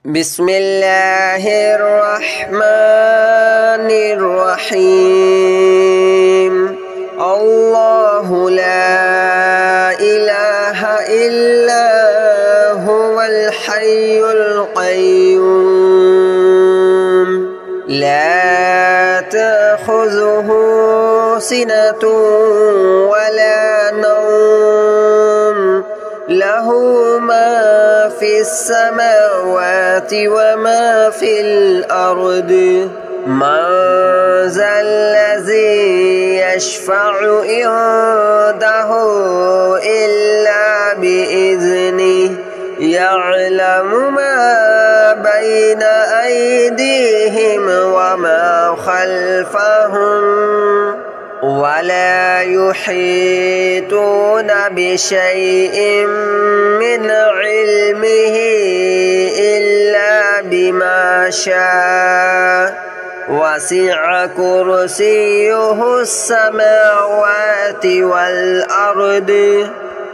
بسم الله الرحمن الرحيم الله لا إله إلا هو الحي القيوم لا تأخذه سنة ولا نوم له ما في السماوات وما في الأرض من ذا الذي يشفع عنده إلا بإذنه يعلم ما بين أيديهم وما خلفهم ولا يحيطون بشيء من علمه إلا بما شاء وسع كرسيه السماوات والأرض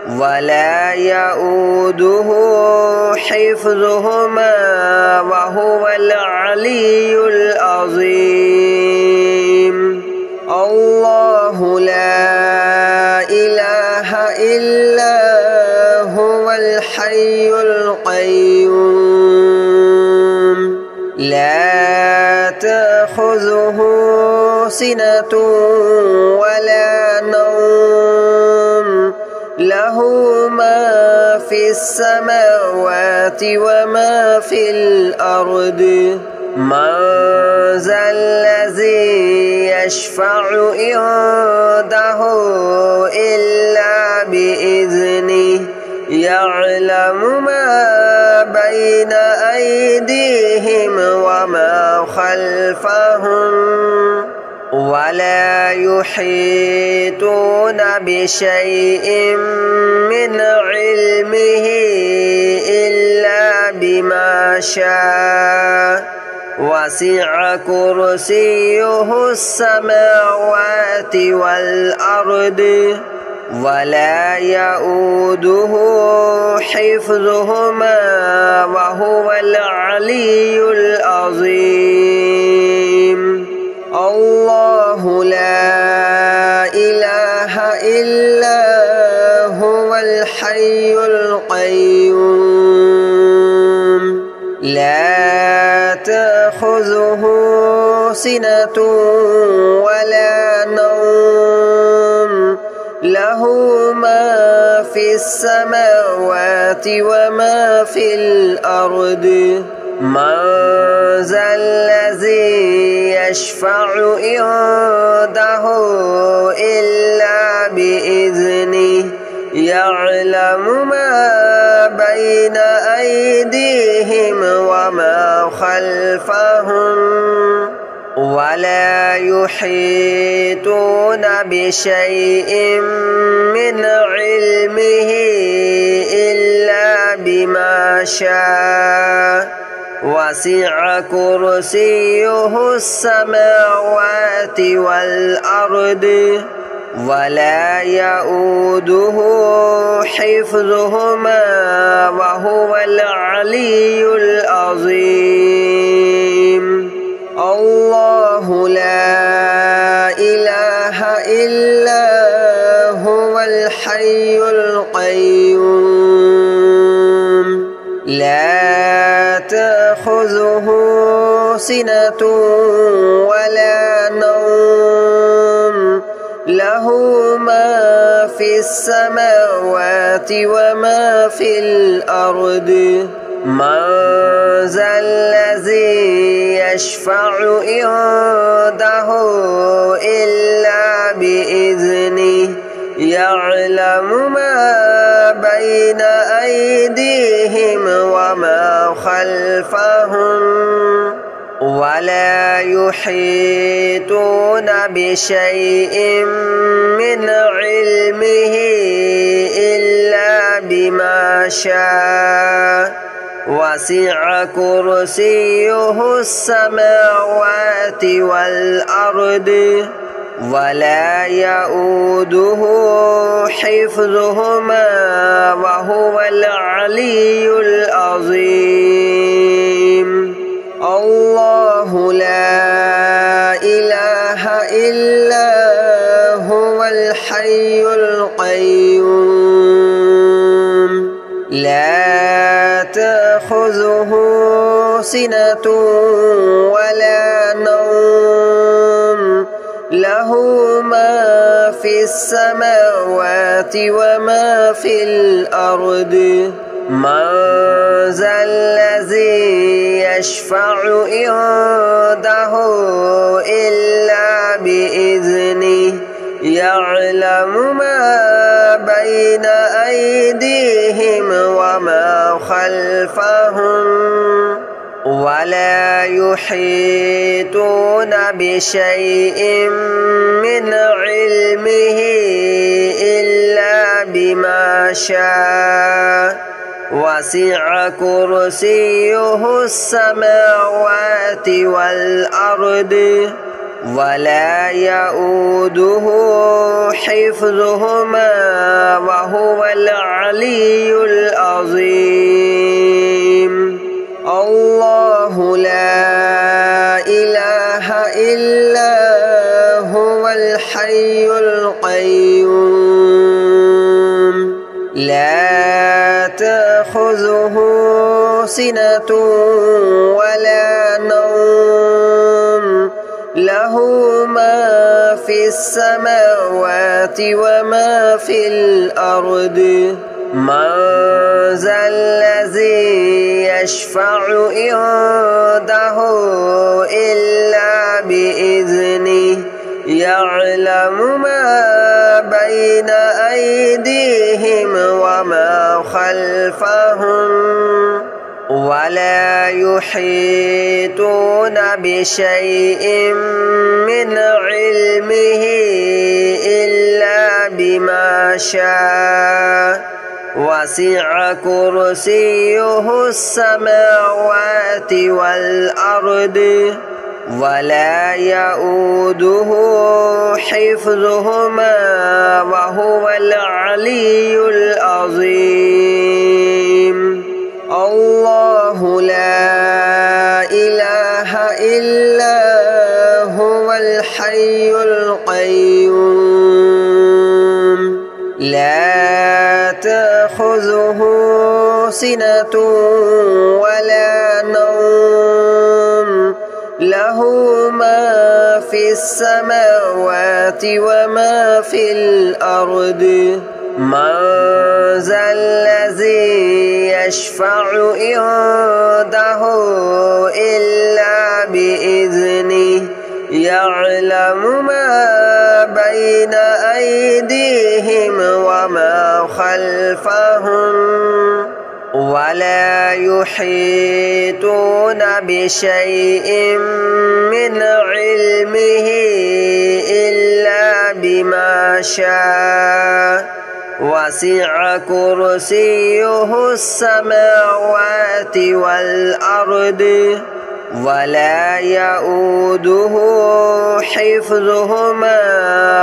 ولا يؤوده حفظهما وهو العلي العظيم الله لا إله إلا هو الحي القيوم لا تأخذه سنة ولا نوم له ما في السماوات وما في الأرض من ذا الذي يشفع عنده إلا بإذنه يعلم ما بين أيديهم وما خلفهم ولا يحيطون بشيء من علمه إلا بما شاء وسع كرسيه السماوات والأرض ولا يؤوده حفظهما وهو العلي العظيم الله لا إله إلا هو الحي القيوم لا تأخذه سنة ولا نوم له ما في السماوات وما في الأرض من ذا الذي يشفع عنده إلا بإذنه يعلم ما بين أيديهم وما خلفهم ولا يحيطون بشيء من علمه إلا بما شاء وسع كرسيه السماوات والأرض ولا يؤوده حفظهما وهو العلي العظيم الله لا إله إلا هو الحي القيوم لا تأخذه سنة ولا نوم له ما في السماوات وما في الأرض من ذا الذي يشفع عنده إلا بإذنه يعلم ما بين أيديهم وما خلفهم ولا يحيطون بشيء من علمه إلا بما شاء وسع كرسيه السماوات والأرض ولا يؤوده حفظهما وهو العلي العظيم. تأخذه سنة ولا نوم له ما في السماوات وما في الأرض من ذا الذي يشفع عنده إلا بإذنه يعلم ما بين أيديهم وما خلفهم ولا يحيطون بشيء من علمه إلا بما شاء وسع كرسيه السماوات والأرض ولا يؤوده حفظهما وهو العلي العظيم الله لا إله إلا هو الحي القيوم لا تأخذه سنة ولا نوم له ما في السماوات وما في الأرض من ذا الذي يشفع عنده إلا بإذنه يعلم ما بين أيديهم وما خلفهم ولا يحيطون بشيء من علمه إلا بما شاء وسع كرسيه السماوات والأرض ولا يؤوده حفظهما وهو العلي العظيم الله لا إله إلا هو الحي القيوم لا تأخذه سنة ولا نوم له ما في السماوات وما في الأرض من ذا الذي يشفع عنده إلا بإذنه يعلم ما بين أيديهم وما خلفهم ولا يحيطون بشيء من علمه إلا بما شاء وسع كرسيه السماوات والأرض ولا يؤوده حفظهما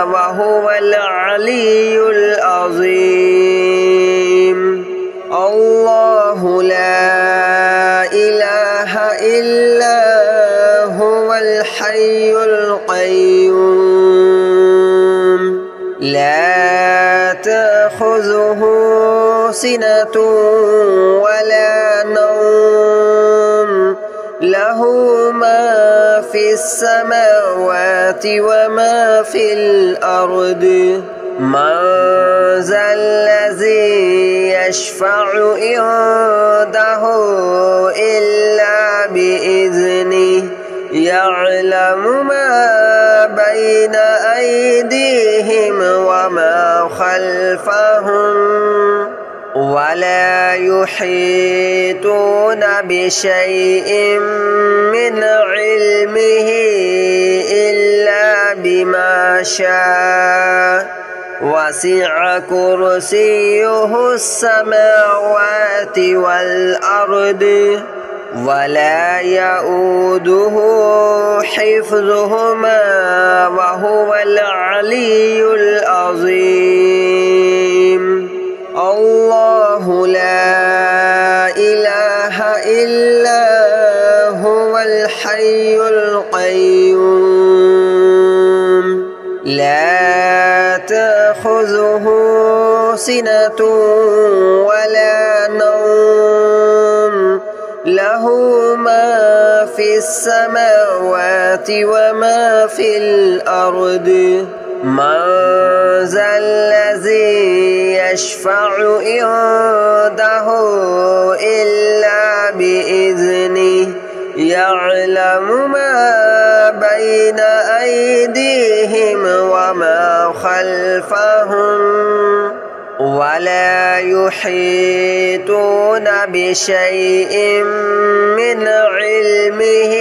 وهو العلي العظيم الله لا إله إلا هو الحي القيوم لا تأخذه سنة ولا نوم له ما في السماوات وما في الأرض من ذا الذي يشفع عنده إلا بإذنه يعلم ما بين أيديهم وما خلفهم ولا يحيطون بشيء من علمه إلا بما شاء وسع كرسيه السماوات والأرض ولا يؤوده حفظهما وهو العلي العظيم الله لا إله إلا هو الحي القيوم لا تأخذه سنة ولا نوم له له ما في السماوات وما في الأرض من ذا الذي يشفع عنده إلا بإذنه يعلم ما بين أيديهم وما خلفهم ولا يحيطون بشيء من علمه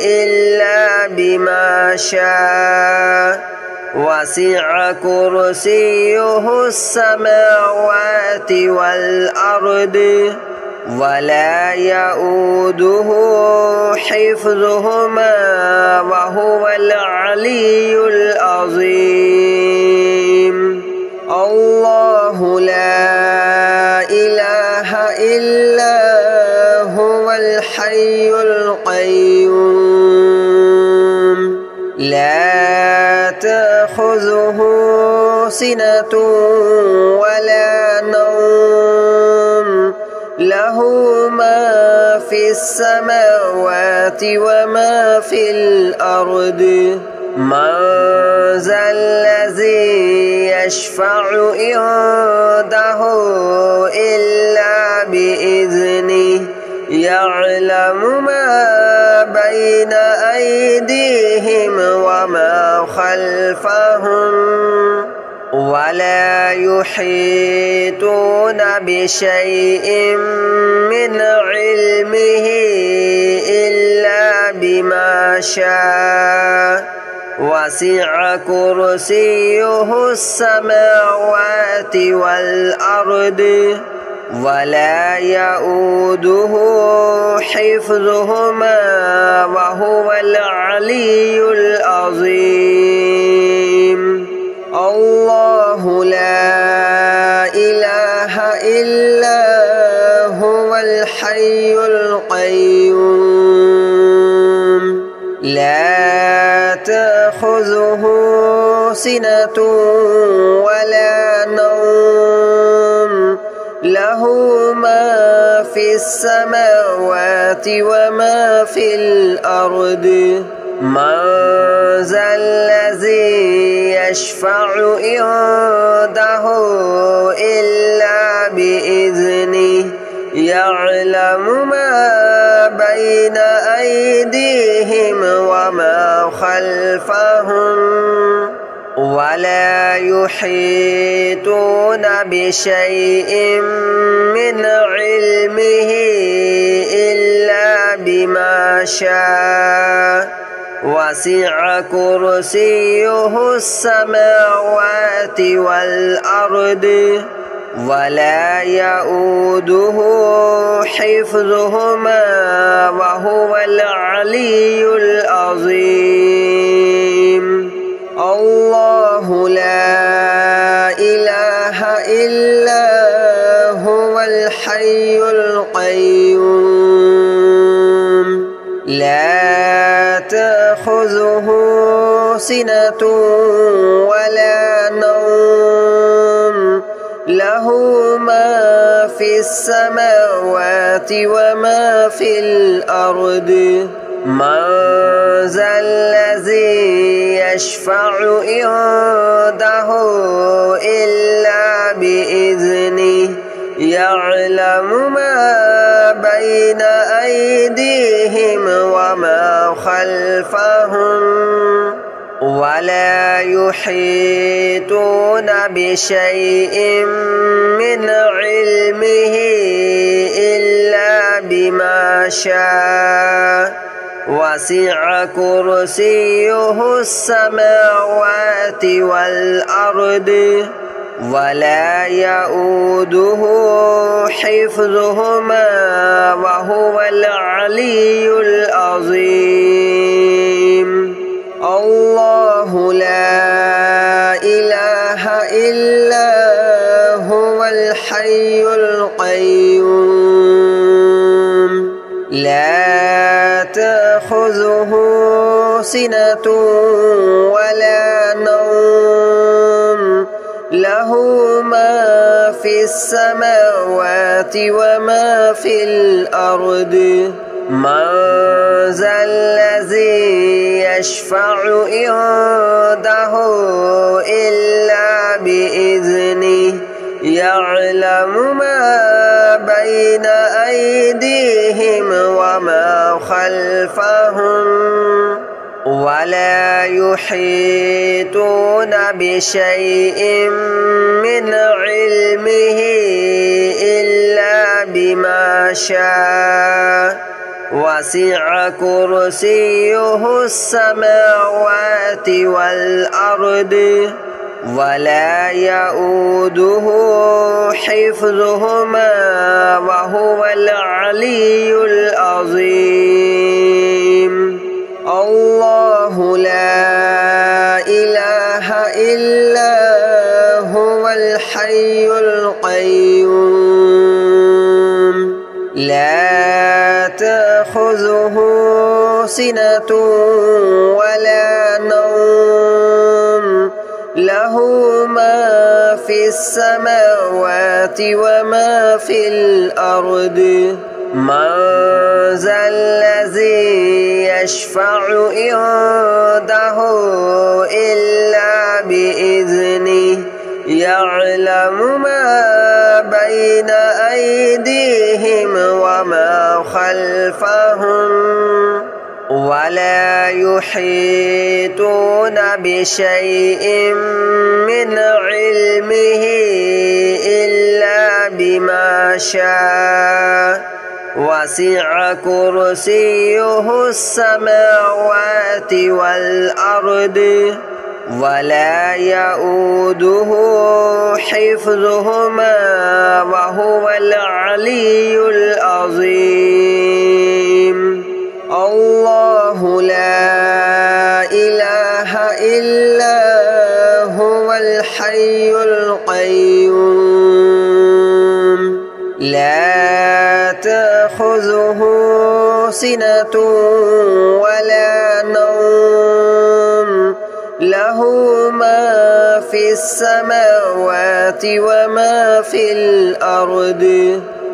إلا بما شاء وسع كرسيه السماوات والأرض ولا يؤوده حفظهما وهو العلي العظيم الله لا إله إلا هو الحي القيوم لا تأخذه سنة ولا نوم له ما في السماوات وما في الأرض من ذا الذي يشفع عنده إلا بإذنه يعلم ما بين أيديهم وما خلفهم ولا يحيطون بشيء من علمه إلا بما شاء وسع كرسيه السماوات والأرض ولا يؤوده حفظهما وهو العلي العظيم الله لا إله إلا هو الحي القيوم لا تأخذه سنة ولا نوم له ما في السماوات وما في الأرض من ذا الذي يشفع عنده إلا بإذنه يعلم ما بين أيديهم وما خلفهم ولا يحيطون بشيء من علمه إلا بما شاء وسع كرسيه السماوات والأرض ولا يؤوده حفظهما وهو العلي العظيم الله لا إله إلا هو الحي القيوم لا تأخذه سنة ولا نوم له ما في السماوات وما في الأرض من ذا الذي يشفع عنده إلا بإذنه يعلم ما بين أيديهم وما خلفهم ولا يحيطون بشيء من علمه إلا بما شاء وسع كرسيه السماوات والأرض ولا يؤوده حفظهما وهو العلي العظيم الله لا إله إلا هو الحي القيوم لا تأخذه سنة ولا نوم له ما في السماوات وما في الأرض من ذا الذي يشفع عنده إلا بإذنه يعلم ما بين أيديهم وما خلفهم ولا يحيطون بشيء من علمه إلا بما شاء وسع كرسيه السماوات والأرض ولا يؤوده حفظهما وهو العلي العظيم الله لا إله إلا هو الحي القيوم لا تأخذه سنة ولا نوم له ما في السماوات وما في الأرض من ذا الذي يشفع عنده إلا بإذنه يعلم ما بين أيديهم وما خلفهم ولا يحيطون بشيء من علمه إلا بما شاء وسع كرسيه السماوات والأرض ولا يؤوده حفظهما وهو العلي العظيم الله لا إله إلا هو الحي القيوم لا تأخذه سنة ولا نوم له ما في السماوات وما في الأرض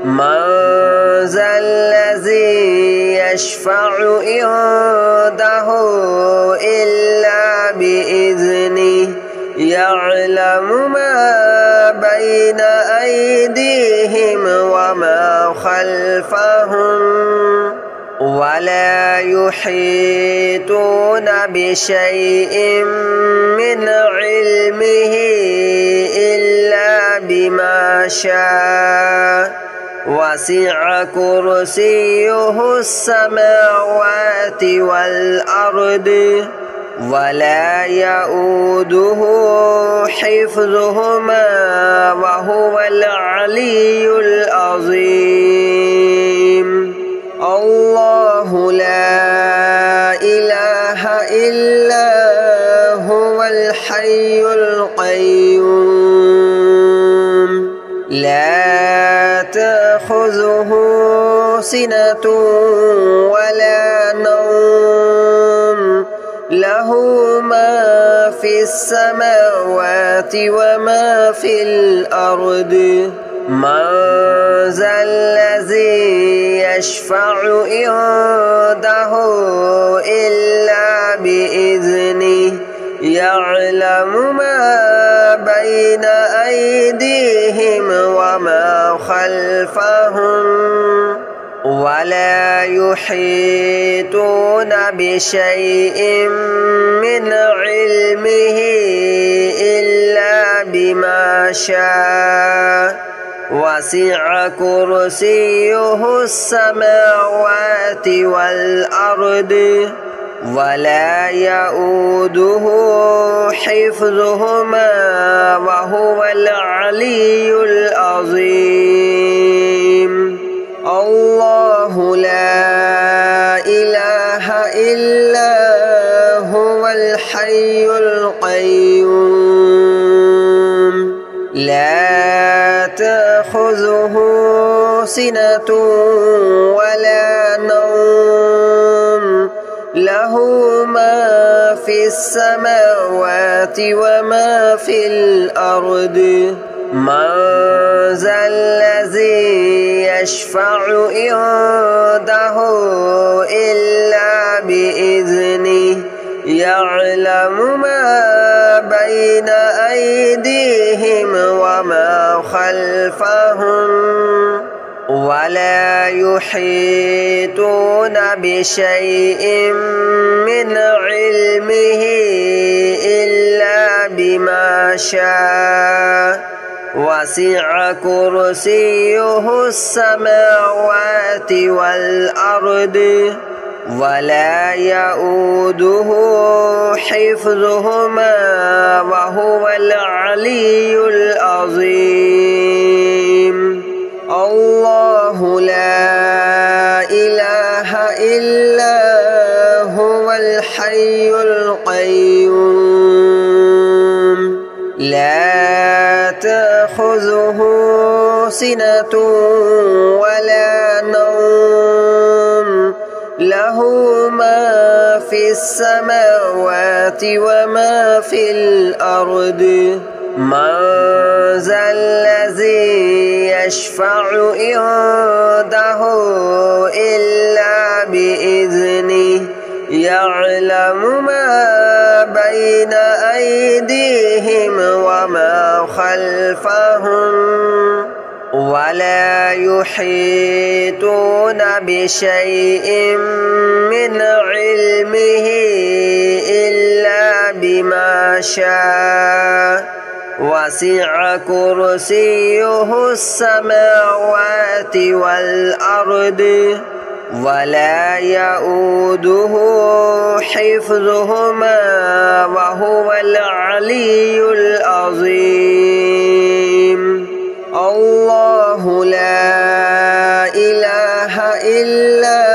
من ذا الذي يشفع عنده إلا بإذنه يعلم ما بين أيديهم وما خلفهم ولا يحيطون بشيء من علمه إلا بما شاء وسع كرسيه السماوات والأرض ولا يؤوده حفظهما وهو العلي العظيم الله لا إله إلا هو الحي القيوم لا تأخذه سنة ولا نوم له ما في السماوات وما في الأرض من ذا الذي يشفع عنده إلا بإذنه يعلم ما بين أيديهم وما خلفهم ولا يحيطون بشيء من علمه إلا بما شاء وسع كرسيه السماوات والأرض ولا يؤوده حفظهما وهو العلي العظيم الله لا إله إلا هو الحي القيوم لا تأخذه سنة ولا نوم له ما في السماوات وما في الأرض من ذا الذي يشفع عنده إلا بإذنه يعلم ما بين أيديهم وما خلفهم ولا يحيطون بشيء من علمه إلا بما شاء وسع كرسيه السماوات والأرض ولا يؤوده حفظهما وهو العلي العظيم الله لا إله إلا هو الحي القيوم لا تأخذه سنة ولا نوم له ما في السماوات وما في الأرض من ذا الذي يشفع عنده إلا بإذنه يعلم ما بين أيديهم وما خلفهم ولا يحيطون بشيء من علمه إلا بما شاء وسع كرسيه السماوات والأرض ولا يؤوده حفظهما وهو العلي العظيم الله لا إله إلا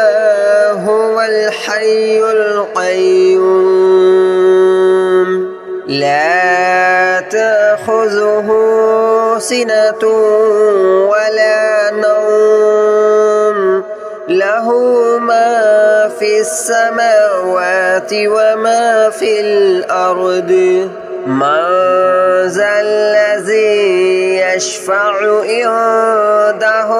هو الحي القيوم لا تأخذه سنة ولا نوم له ما في السماوات وما في الأرض من ذا الذي يشفع عنده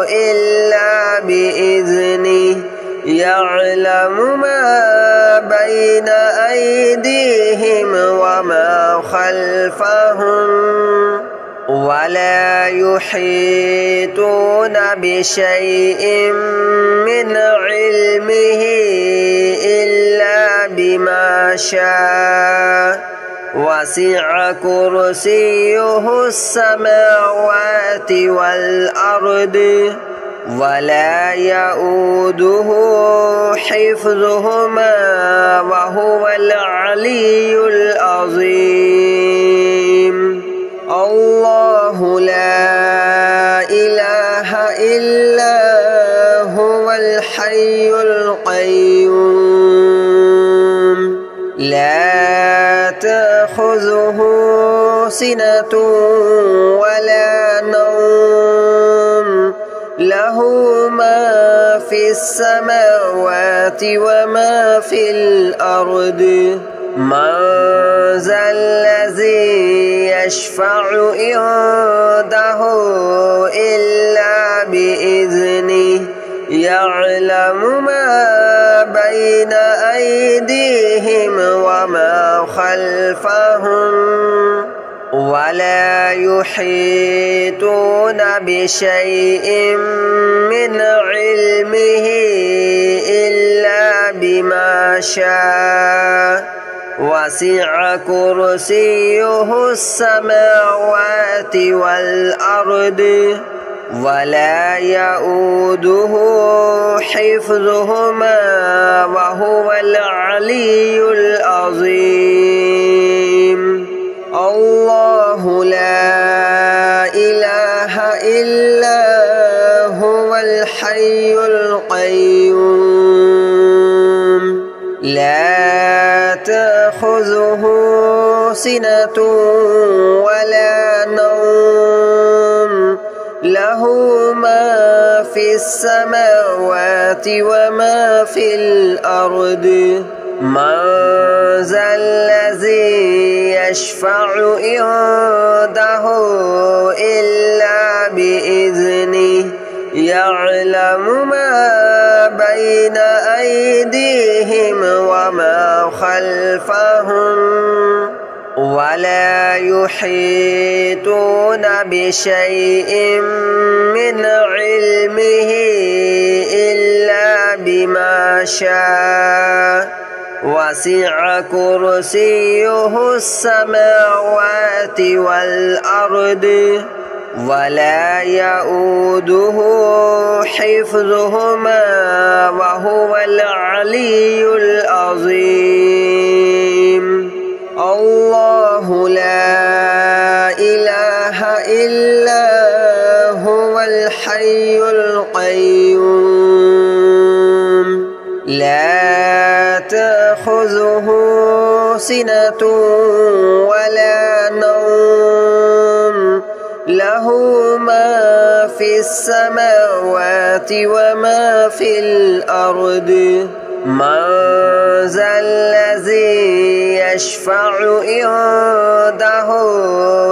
إلا بإذنه يعلم ما بين أيديهم وما خلفهم ولا يحيطون بشيء من علمه إلا بما شاء وسع كرسيه السماوات والأرض ولا يؤوده حفظهما وهو العلي العظيم الله لا إله إلا هو الحي القيوم لا تأخذه سنة ولا نوم له ما في السماوات وما في الأرض من ذا الذي يشفع عنده إلا بإذنه يعلم ما بين أيديهم وما خلفهم ولا يحيطون بشيء من علمه إلا بما شاء وسع كرسيه السماوات والأرض ولا يؤوده حفظهما وهو العلي العظيم الله لا إله إلا هو الحي القيوم لا تأخذه سنة ولا نوم له ما في السماوات وما في الأرض من ذا الذي يشفع عنده إلا بإذنه يعلم ما بين أيديهم وما خلفهم ولا يحيطون بشيء من علمه إلا بما شاء وسع كرسيه السماوات والأرض ولا يؤوده حفظهما وهو العلي العظيم الله لا إله إلا هو الحي القيوم لا تأخذه سنة ولا نوم له ما في السماوات وما في الأرض من ذا الذي يشفع عنده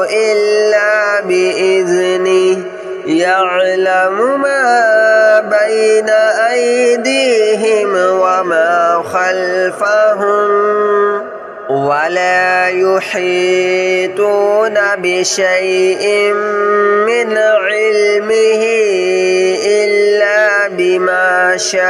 إلا بإذنه يعلم ما بين أيديهم وما خلفهم ولا يحيطون بشيء من علمه إلا بما شاء